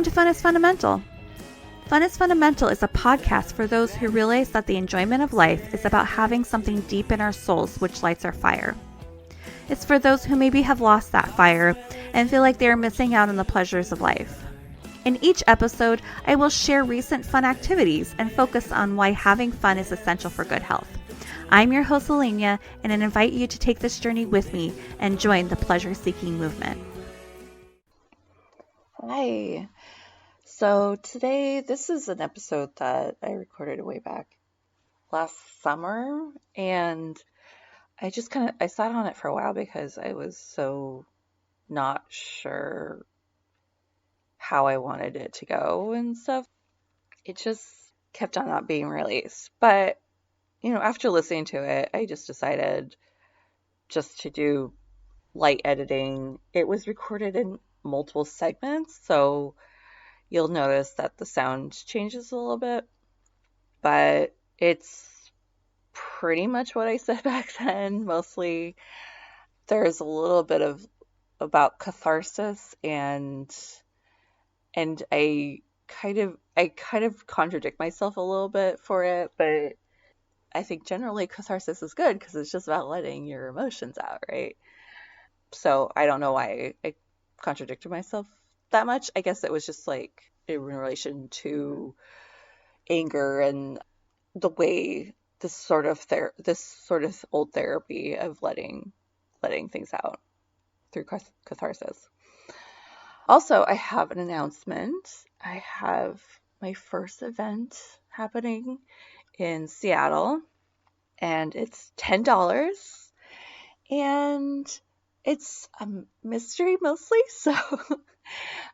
Welcome to Fun is Fundamental. Fun is Fundamental is a podcast for those who realize that the enjoyment of life is about having something deep in our souls which lights our fire. It's for those who maybe have lost that fire and feel like they are missing out on the pleasures of life. In each episode, I will share recent fun activities and focus on why having fun is essential for good health. I'm your host, Alenia, and I invite you to take this journey with me and join the pleasure-seeking movement. Hi. So today, this is an episode that I recorded way back last summer, and I sat on it for a while because I was so not sure how I wanted it to go and stuff. It just kept on not being released. But, after listening to it, I just decided just to do light editing. It was recorded in multiple segments, so you'll notice that the sound changes a little bit, but it's pretty much what I said back then. Mostly there's a little bit about catharsis and I kind of contradict myself a little bit for it, but I think generally catharsis is good because it's just about letting your emotions out, right? So I don't know why I contradicted myself that much. I guess it was just like in relation to anger and the way this sort of old therapy of letting things out through catharsis. Also, I have an announcement. I have my first event happening in Seattle, and it's $10, and it's a mystery mostly, so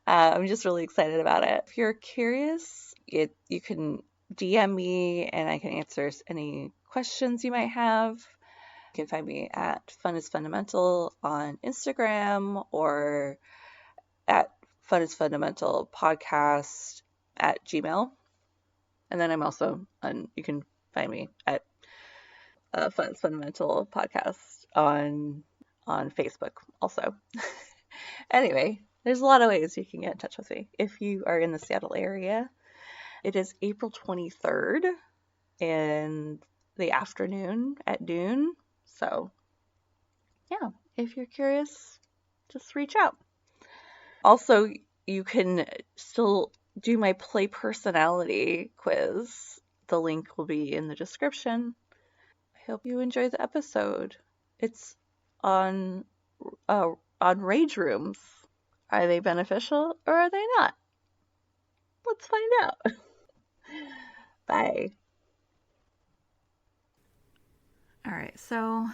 I'm just really excited about it. If you're curious, you can DM me and I can answer any questions you might have. You can find me at Fun is Fundamental on Instagram or at Fun is Fundamental Podcast at Gmail. And then I'm also you can find me at Fun is Fundamental Podcast on Facebook also. Anyway, there's a lot of ways you can get in touch with me if you are in the Seattle area. It is April 23rd in the afternoon at noon. So, yeah, if you're curious, just reach out. Also, you can still do my play personality quiz. The link will be in the description. I hope you enjoy the episode. It's on rage rooms. Are they beneficial or are they not? Let's find out. Bye. All right, so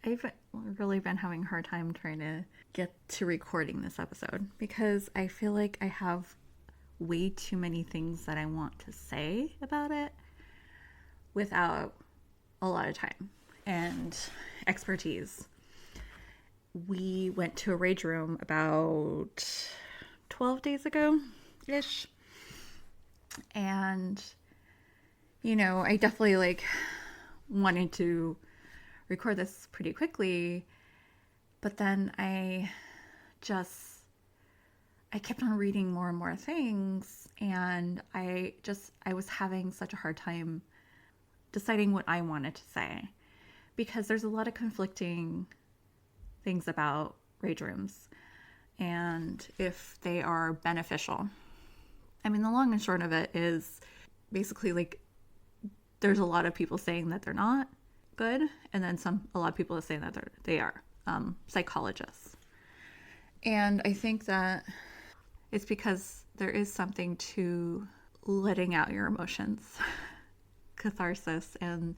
I've really been having a hard time trying to get to recording this episode because I feel like I have way too many things that I want to say about it without a lot of time and expertise. We went to a rage room about 12 days ago-ish. And, I definitely wanted to record this pretty quickly. But then I kept on reading more and more things. And I was having such a hard time deciding what I wanted to say. Because there's a lot of conflicting things about rage rooms and if they are beneficial. I mean, the long and short of it is basically there's a lot of people saying that they're not good, and then a lot of people are saying that they are psychologists. And I think that it's because there is something to letting out your emotions, catharsis, and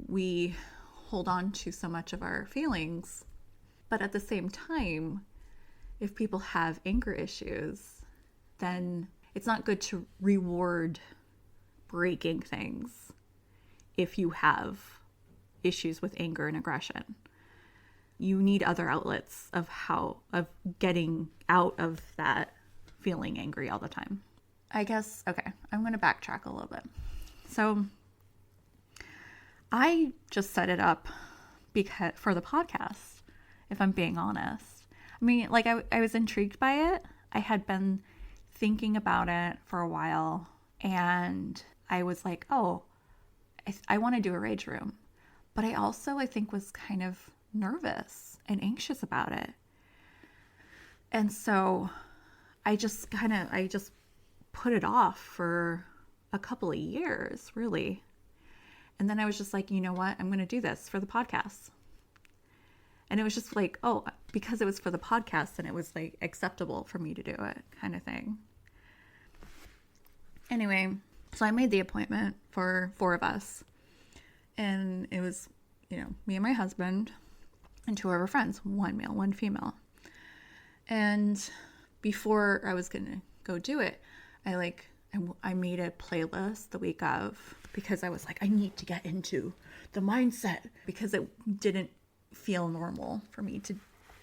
we hold on to so much of our feelings. But at the same time, if people have anger issues, then it's not good to reward breaking things if you have issues with anger and aggression. You need other outlets of getting out of that feeling angry all the time. I guess, okay, I'm going to backtrack a little bit. So I just set it up for the podcast, if I'm being honest. I mean, I was intrigued by it. I had been thinking about it for a while, and I was like, oh, I want to do a rage room. But I also, I think, was kind of nervous and anxious about it. And so I just put it off for a couple of years, really. And then I was just like, you know what? I'm going to do this for the podcast. And it was just like, oh, because it was for the podcast and it was like acceptable for me to do it, kind of thing. Anyway, so I made the appointment for 4 of us. And it was, me and my husband and 2 of our friends, 1 male, 1 female. And before I was going to go do it, I made a playlist the week of, because I was like, I need to get into the mindset, because it didn't feel normal for me to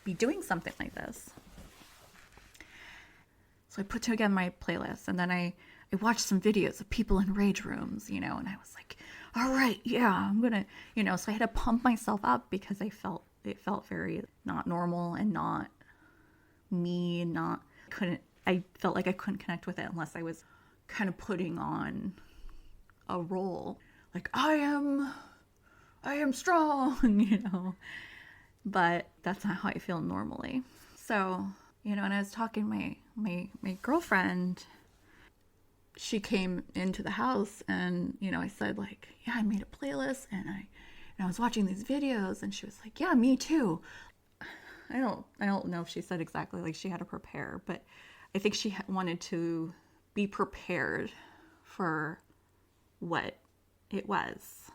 be doing something like this. So I put together my playlist, and then I watched some videos of people in rage rooms, and I was like, all right, yeah, I'm gonna, so I had to pump myself up, because it felt very not normal and not me, I felt like I couldn't connect with it unless I was kind of putting on a role, like I am strong, but that's not how I feel normally. So, and I was talking to my girlfriend. She came into the house, and I said, like, yeah, I made a playlist, and I was watching these videos, and she was like, yeah, me too. I don't know if she said exactly like she had to prepare, but I think she wanted to be prepared for what it was.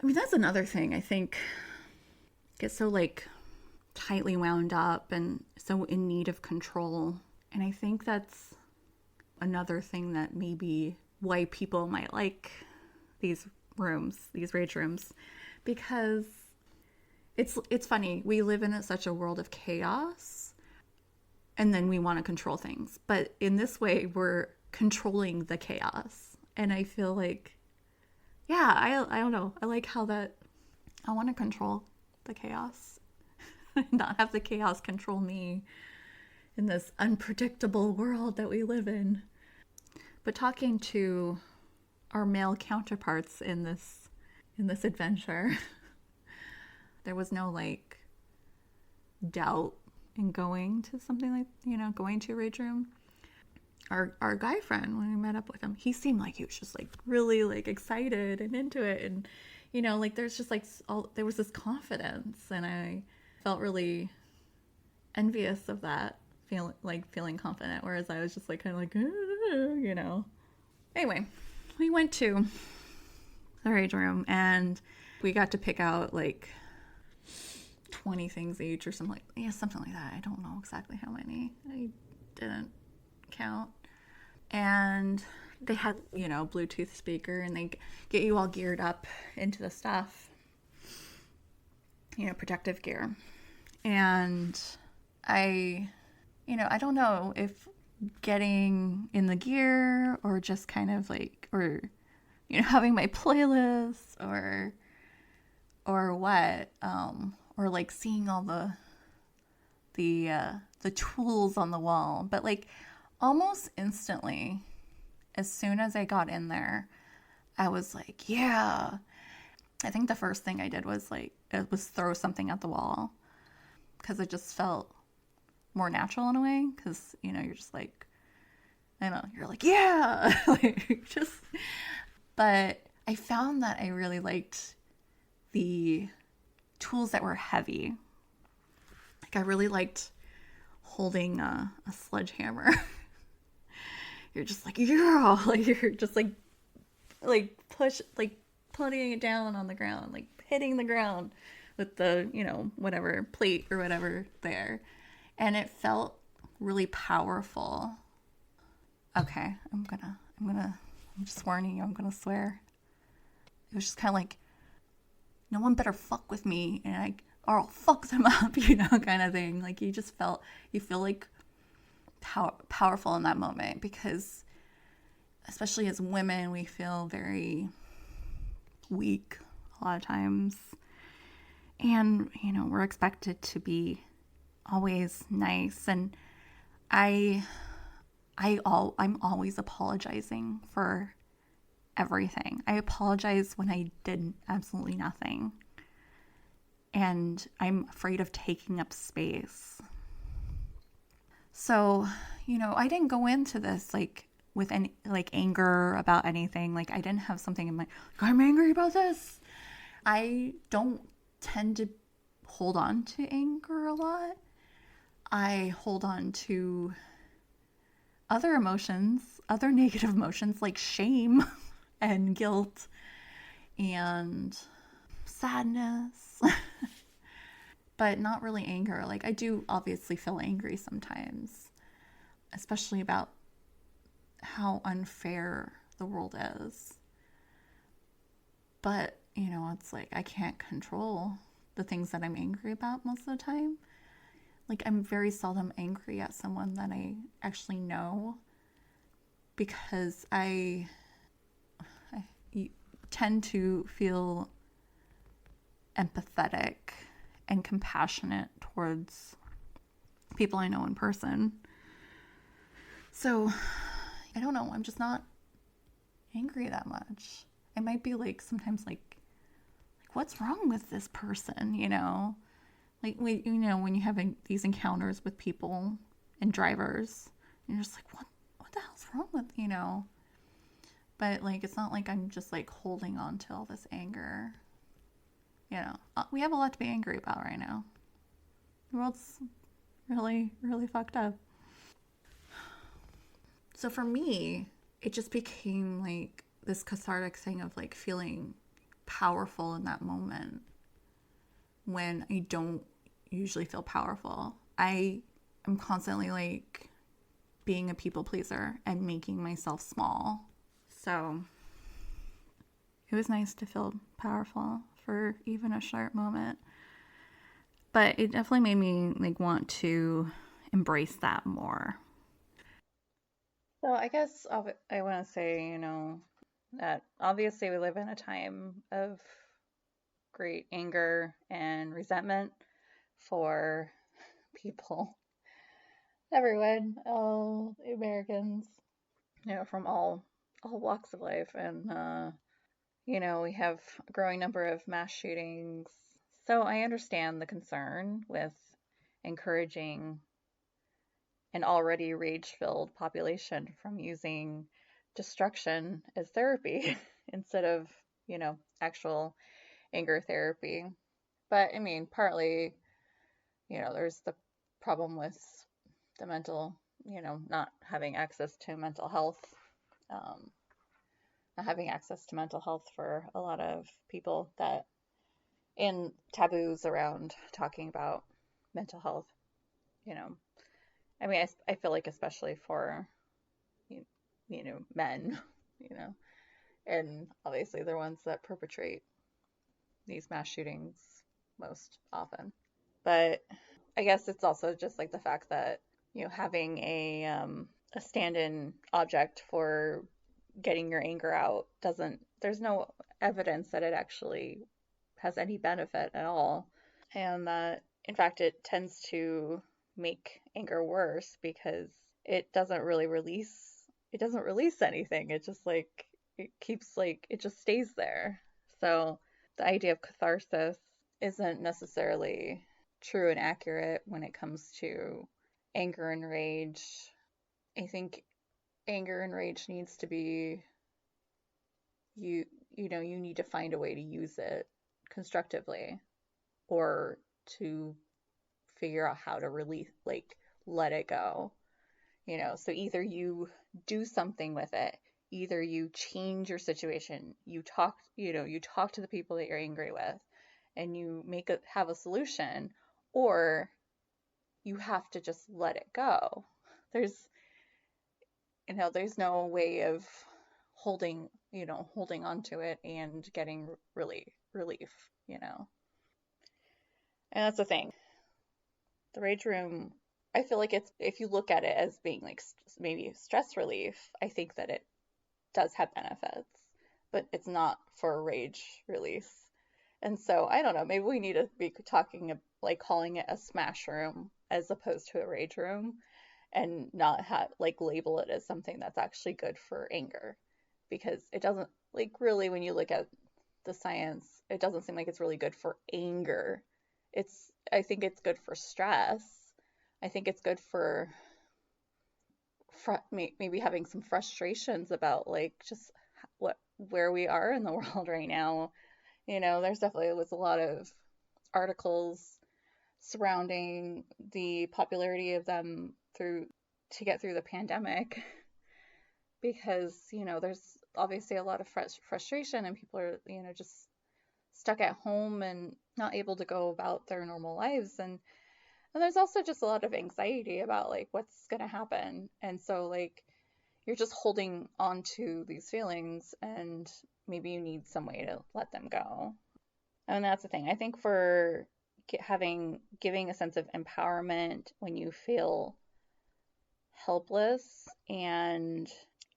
I mean, that's another thing. I think get so like tightly wound up and so in need of control. And I think that's another thing that maybe why people might like these rooms, these rage rooms, because it's funny. We live in such a world of chaos, and then we want to control things. But in this way, we're controlling the chaos. And I feel like, yeah, I don't know. I like how that I want to control the chaos, not have the chaos control me in this unpredictable world that we live in. But talking to our male counterparts in this adventure, there was no like doubt in going to something like, going to a rage room. Our guy friend, when we met up with him, he seemed like he was just like really like excited and into it, and like there's just like there was this confidence, and I felt really envious of that, feeling confident, whereas I was just like kind of like Anyway, we went to the rage room, and we got to pick out like 20 things each or something like that. I don't know exactly how many. I didn't count. And they had, Bluetooth speaker, and they get you all geared up into the stuff, protective gear. And I don't know if getting in the gear or just kind of like, or, having my playlist or what, or like seeing all the tools on the wall. But like almost instantly, as soon as I got in there, I was like, yeah. I think the first thing I did was throw something at the wall, because it just felt more natural in a way, because you're just like, I don't know, you're like, yeah. But I found that I really liked the tools that were heavy. Like I really liked holding a sledgehammer. You're just like, yeah, like you're just like push, like putting it down on the ground, like hitting the ground with the, whatever plate or whatever there. And it felt really powerful. Okay, I'm just warning you, I'm gonna swear. It was just kind of like, no one better fuck with me, or I'll fuck them up, kind of thing. Like you feel like powerful in that moment, because especially as women, we feel very weak a lot of times. And, we're expected to be always nice. And I I'm always apologizing for everything. I apologize when I did absolutely nothing. And I'm afraid of taking up space. So, I didn't go into this like with any like anger about anything. Like I didn't have something in my like, I'm angry about this. I don't tend to hold on to anger a lot. I hold on to other emotions, other negative emotions like shame and guilt and sadness, but not really anger. Like, I do obviously feel angry sometimes, especially about how unfair the world is. But, it's like I can't control the things that I'm angry about most of the time. Like, I'm very seldom angry at someone that I actually know because I tend to feel empathetic and compassionate towards people I know in person. So I don't know. I'm just not angry that much. I might be like sometimes like what's wrong with this person? Like when you have these encounters with people and drivers, and you're just like what the hell's wrong with But like it's not like I'm just like holding on to all this anger. We have a lot to be angry about right now. The world's really, really fucked up. So for me, it just became like this cathartic thing of like feeling powerful in that moment when I don't usually feel powerful. I am constantly like being a people pleaser and making myself small. So it was nice to feel powerful for even a short moment. But it definitely made me like want to embrace that more. So I guess I want to say, that obviously we live in a time of great anger and resentment for people, everyone, all Americans, from all walks of life, and we have a growing number of mass shootings. So I understand the concern with encouraging an already rage-filled population from using destruction as therapy instead of, actual anger therapy. But I mean, partly, there's the problem with the mental, not having access to mental health, um, not having access to mental health for a lot of people that, and taboos around talking about mental health, you know. I mean, I feel like especially for, men, you know, and obviously they're ones that perpetrate these mass shootings most often. But I guess it's also just like the fact that, having a stand-in object for getting your anger out doesn't, there's no evidence that it actually has any benefit at all. And that, in fact, it tends to make anger worse because it doesn't release anything. It just like, it keeps like, it just stays there. So the idea of catharsis isn't necessarily true and accurate when it comes to anger and rage. I think anger and rage needs to be you you need to find a way to use it constructively or to figure out how to release, like, let it go. So either you do something with it, either you change your situation, you talk to the people that you're angry with and you have a solution, or you have to just let it go. There's there's no way of holding on to it and getting really relief. And that's the thing. The rage room, I feel like it's, if you look at it as being like maybe stress relief, I think that it does have benefits, but it's not for rage release. And so I don't know, maybe we need to be talking like calling it a smash room as opposed to a rage room, and not have like label it as something that's actually good for anger, because it doesn't, like, really, when you look at the science, it doesn't seem like it's really good for anger. I think it's good for stress. I think it's good for maybe having some frustrations about like just where we are in the world right now. There's definitely was a lot of articles surrounding the popularity of them to get through the pandemic, because there's obviously a lot of frustration, and people are just stuck at home and not able to go about their normal lives, and there's also just a lot of anxiety about like what's going to happen, and so like you're just holding on to these feelings, and maybe you need some way to let them go. And that's the thing. I think for giving a sense of empowerment when you feel helpless and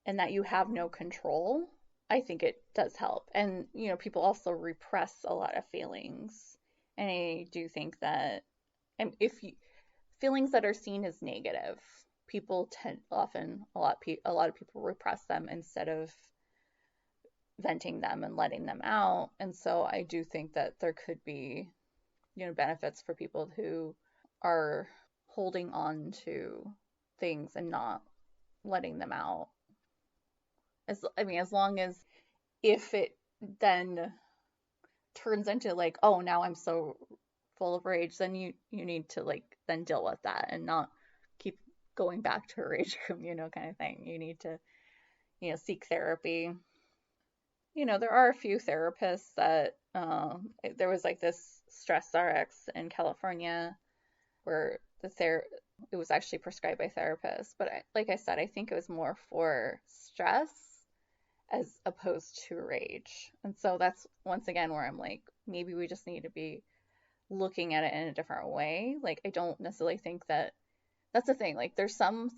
that you have no control, I think it does help. And people also repress a lot of feelings, and I do think that, and if you, feelings that are seen as negative, people tend often a lot of people repress them instead of venting them and letting them out. And so I do think that there could be benefits for people who are holding on to things and not letting them out. As long as, if it then turns into like, oh, now I'm so full of rage, then you need to like then deal with that and not keep going back to a rage room, kind of thing. You need to, seek therapy. There are a few therapists that, there was like this StressRx in California where it was actually prescribed by therapists. But like I said, I think it was more for stress as opposed to rage. And so that's once again where I'm like, maybe we just need to be looking at it in a different way. Like, I don't necessarily think that's the thing. Like, there's some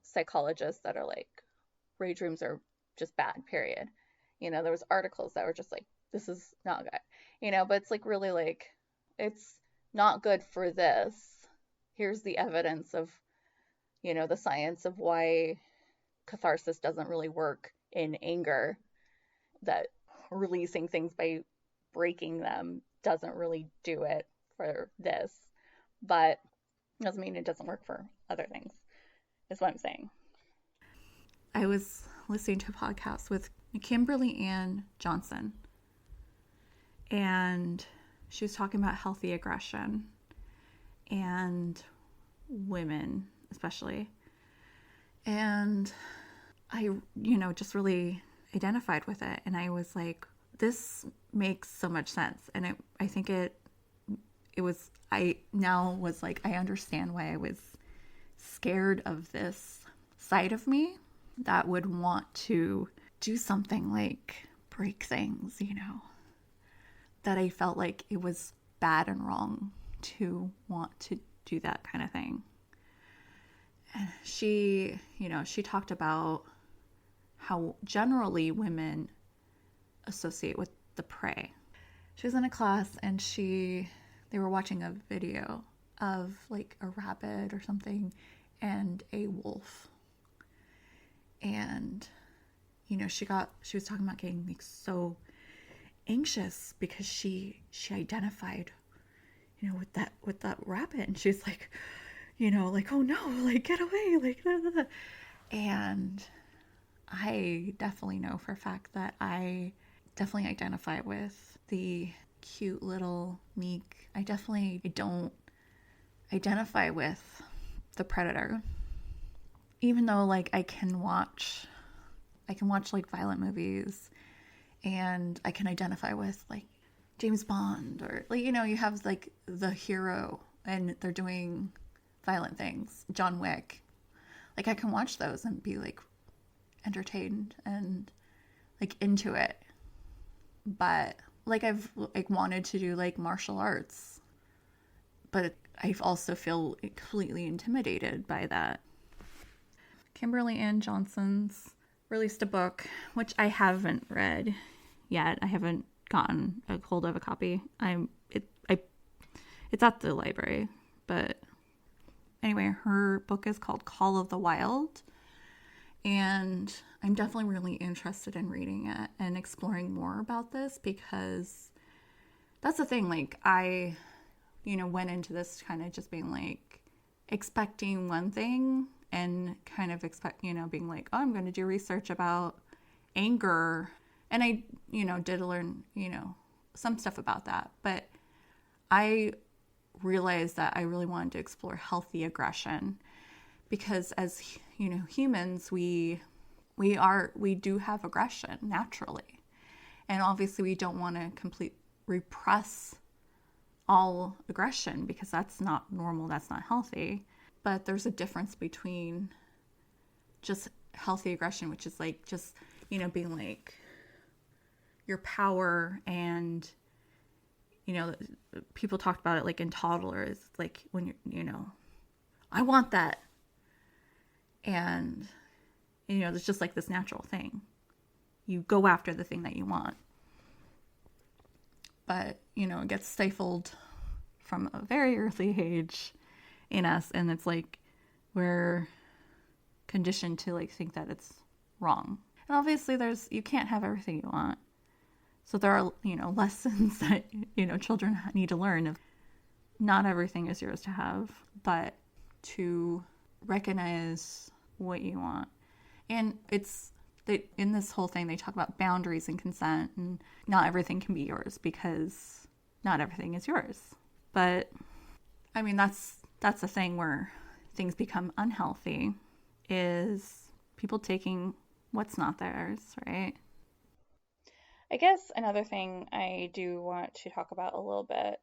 psychologists that are like, rage rooms are just bad, period. There was articles that were just like, this is not good, but it's like, really, like, it's not good for this. Here's the evidence of, the science of why catharsis doesn't really work in anger, that releasing things by breaking them doesn't really do it for this, but doesn't mean it doesn't work for other things, is what I'm saying. I was listening to a podcast with Kimberly Ann Johnson, and she was talking about healthy aggression and women especially. And I, just really identified with it. And I was like, this makes so much sense. And I think I now was like, I understand why I was scared of this side of me that would want to do something like break things, that I felt like it was bad and wrong to want to do that kind of thing. And she talked about how generally women associate with the prey. She was in a class and they were watching a video of like a rabbit or something and a wolf. And she was talking about getting like so anxious because she identified with that rabbit, and she's like, like, oh no, like, get away, like, blah, blah, blah. And I definitely know for a fact that I definitely identify with the cute little meek. I don't identify with the predator, even though like I can watch like violent movies, and I can identify with like James Bond, or like, you have like the hero and they're doing violent things, John Wick. Like, I can watch those and be like entertained and like into it. But like, I've like wanted to do like martial arts, but I also feel completely intimidated by that. Kimberly Ann Johnson's released a book, which I haven't read yet. I haven't gotten a hold of a copy. It's at the library, but Anyway, her book is called Call of the Wild. And I'm definitely really interested in reading it and exploring more about this because that's the thing. Like, I, went into this kind of just being like expecting one thing and kind of being like, oh, I'm going to do research about anger. And I, did learn, some stuff about that. But I realized that I really wanted to explore healthy aggression because as humans, we do have aggression naturally, and obviously we don't want to completely repress all aggression because that's not normal, that's not healthy. But there's a difference between just healthy aggression, which is like just being like your power, and people talked about it like in toddlers, like when I want that. And, it's just like this natural thing. You go after the thing that you want. But, it gets stifled from a very early age in us. And it's like we're conditioned to like think that it's wrong. And obviously you can't have everything you want. So there are, lessons that, children need to learn. Of not everything is yours to have, but to recognize what you want. And in this whole thing, they talk about boundaries and consent, and not everything can be yours because not everything is yours. But I mean, that's the thing where things become unhealthy, is people taking what's not theirs, right? I guess another thing I do want to talk about a little bit,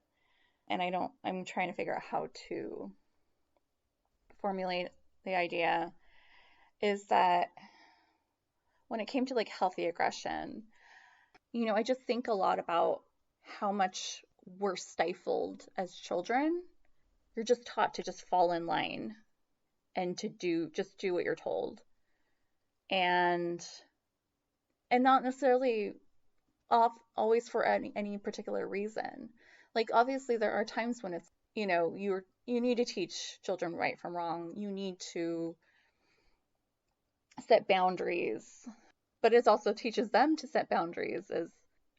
and I'm trying to figure out how to formulate the idea, is that when it came to like healthy aggression, I just think a lot about how much we're stifled as children. You're just taught to just fall in line and to do what you're told. And not necessarily always for any particular reason. Like obviously there are times when it's, you need to teach children right from wrong. You need to set boundaries, but it also teaches them to set boundaries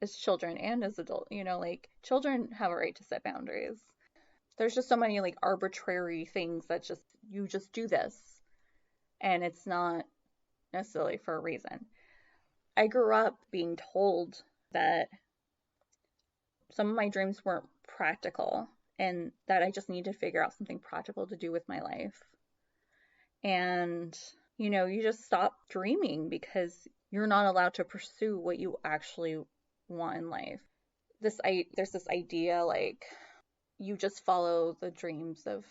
as children and as adults. Like children have a right to set boundaries. There's just so many like arbitrary things that you just do this, and it's not necessarily for a reason. I grew up being told that some of my dreams weren't practical and that I just need to figure out something practical to do with my life. And you just stop dreaming because you're not allowed to pursue what you actually want in life. There's this idea like you just follow the dreams of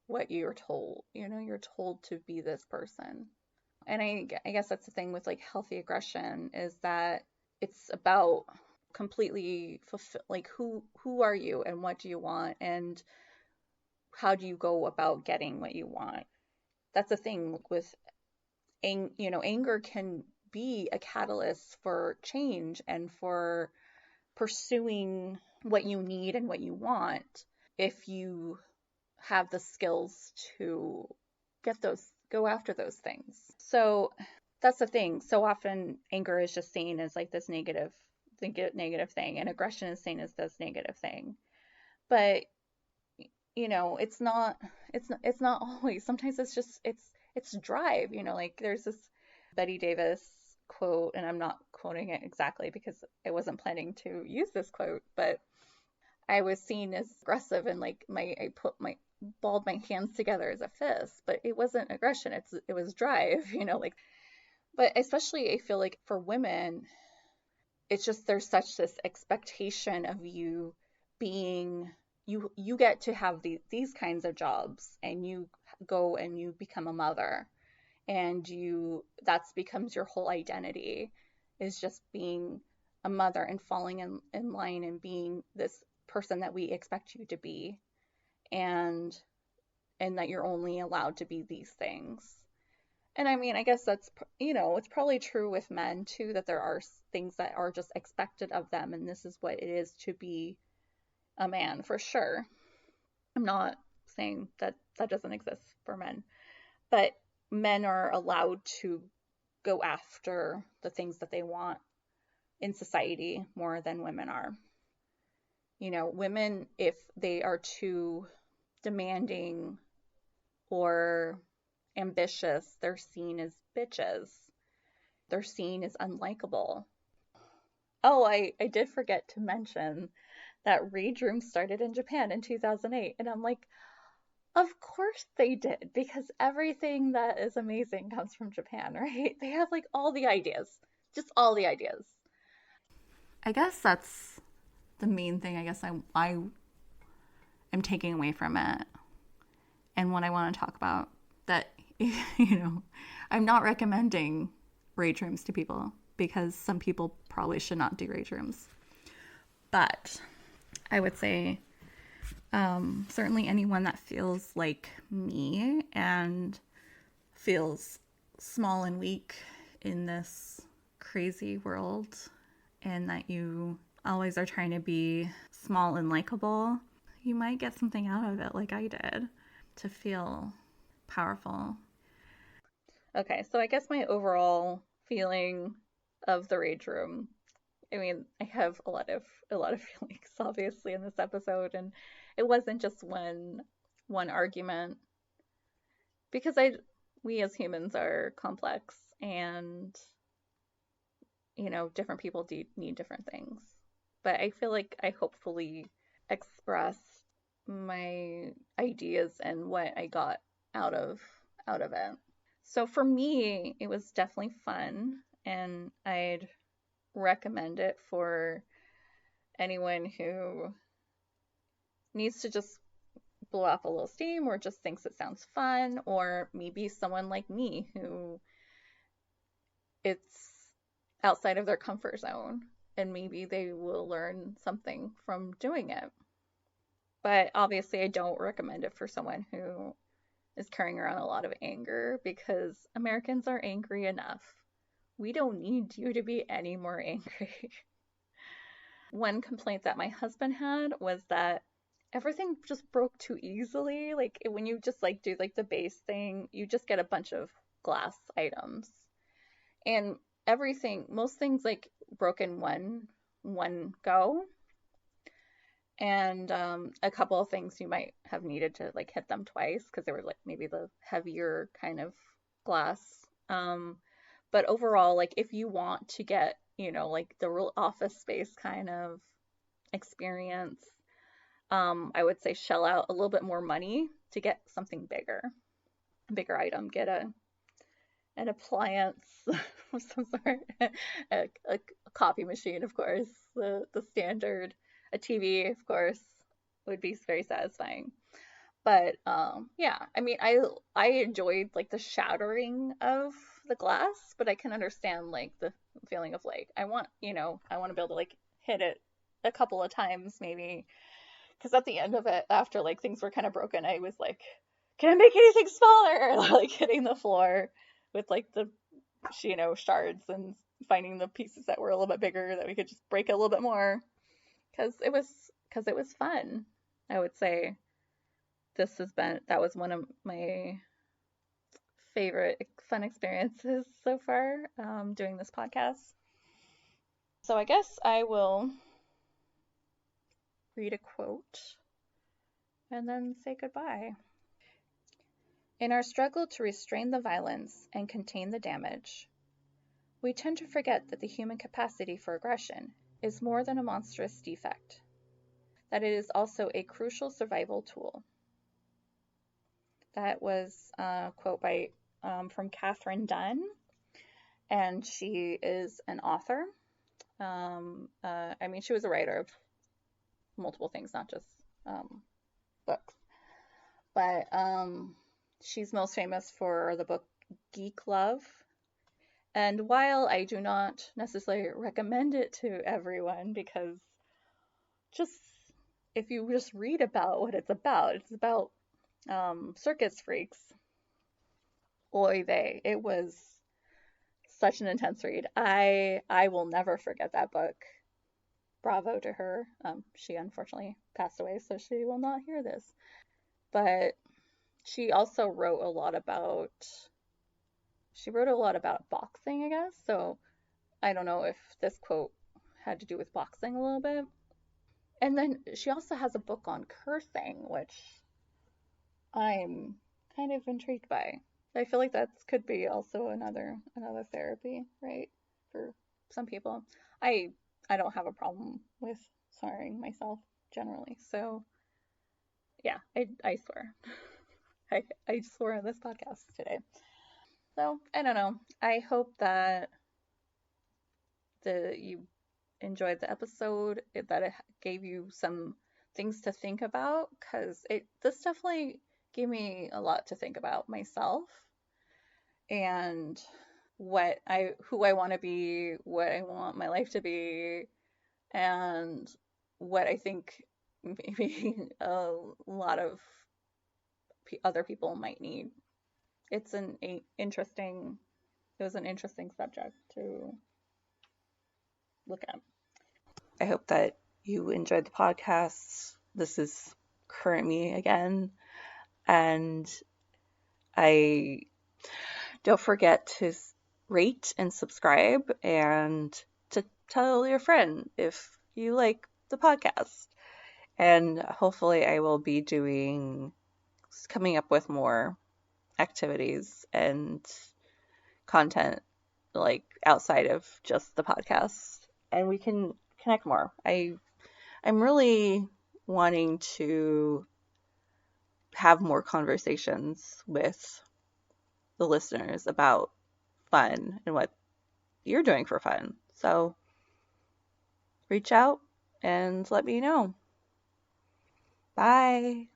what you're told. You're told to be this person. And I guess that's the thing with like healthy aggression, is that it's about completely fulfill, like who are you and what do you want and how do you go about getting what you want. That's the thing with anger can be a catalyst for change and for pursuing what you need and what you want if you have the skills to go after those things. So that's the thing. So often anger is just seen as like this negative thing, and aggression is seen as this negative thing. But it's not always. Sometimes it's drive. Like there's this Betty Davis quote, and I'm not quoting it exactly because I wasn't planning to use this quote, but I was seen as aggressive and like I balled my hands together as a fist, but it wasn't aggression. It was drive, like. But especially I feel like for women, it's just there's such this expectation of you being you get to have these kinds of jobs, and you go and you become a mother, and that becomes your whole identity, is just being a mother and falling in line and being this person that we expect you to be, and that you're only allowed to be these things. And I mean, I guess that's, it's probably true with men too, that there are things that are just expected of them, and this is what it is to be a man, for sure. I'm not saying that that doesn't exist for men. But men are allowed to go after the things that they want in society more than women are. You know, women, if they are too demanding or ambitious, they're seen as bitches. They're seen as unlikable. Oh, I did forget to mention that Rage Room started in Japan in 2008. And I'm like, of course they did, because everything that is amazing comes from Japan, right? They have like all the ideas, just all the ideas. I guess that's the main thing. I guess I am taking away from it, and what I want to talk about, that I'm not recommending rage rooms to people, because some people probably should not do rage rooms. But I would say certainly anyone that feels like me and feels small and weak in this crazy world, and that you always are trying to be small and likable, you might get something out of it, like I did, to feel powerful. Okay, so I guess my overall feeling of the Rage Room, I mean, I have a lot of feelings obviously in this episode, and it wasn't just one argument, because I we as humans are complex, and different people do need different things. But I feel like I hopefully expressed my ideas and what I got out of it. So for me, it was definitely fun, and I'd recommend it for anyone who needs to just blow off a little steam, or just thinks it sounds fun, or maybe someone like me who it's outside of their comfort zone, and maybe they will learn something from doing it. But obviously, I don't recommend it for someone who is carrying around a lot of anger, because Americans are angry enough. We don't need you to be any more angry. One complaint that my husband had was that everything just broke too easily. Like when you just like do like the base thing, you just get a bunch of glass items. And most things like broke in one go. And a couple of things you might have needed to like hit them twice, because they were like maybe the heavier kind of glass. But overall, like if you want to get, like the real office space kind of experience, I would say shell out a little bit more money to get something bigger item. Get an appliance of some sort, a coffee machine, of course, the standard, a TV, of course, would be very satisfying. But yeah, I mean, I enjoyed like the shattering of the glass, but I can understand like the feeling of like I want to be able to like hit it a couple of times maybe, because at the end of it, after like things were kind of broken, I was like, can I make anything smaller? Like hitting the floor with like the shards, and finding the pieces that were a little bit bigger that we could just break a little bit more, because it was fun. I would say that was one of my favorite fun experiences so far, doing this podcast. So I guess I will read a quote and then say goodbye. In our struggle to restrain the violence and contain the damage, we tend to forget that the human capacity for aggression is more than a monstrous defect, that it is also a crucial survival tool. That was a quote from Catherine Dunn, and she is an author. I mean, she was a writer of multiple things, not just books. But she's most famous for the book Geek Love. And while I do not necessarily recommend it to everyone, because just if you just read about what it's about circus freaks. Oy vey, it was such an intense read. I will never forget that book. Bravo to her. She unfortunately passed away, so she will not hear this. but she also wrote a lot about boxing, I guess. So I don't know if this quote had to do with boxing a little bit. And then she also has a book on cursing, which I'm kind of intrigued by. I feel like that could be also another therapy, right? For some people. I I don't have a problem with swearing myself generally. So yeah, I swear. I swore on this podcast today. So I don't know. I hope that you enjoyed the episode, that it gave you some things to think about, because this definitely gave me a lot to think about myself and who I want to be, what I want my life to be, and what I think maybe a lot of other people might need. It's an interesting it was an interesting subject to look at. I hope that you enjoyed the podcast. This is current me again. And I don't forget to rate and subscribe and to tell your friend if you like the podcast. And hopefully I will be coming up with more activities and content like outside of just the podcast, and we can connect more. I'm really wanting to have more conversations with the listeners about fun and what you're doing for fun. So reach out and let me know. Bye.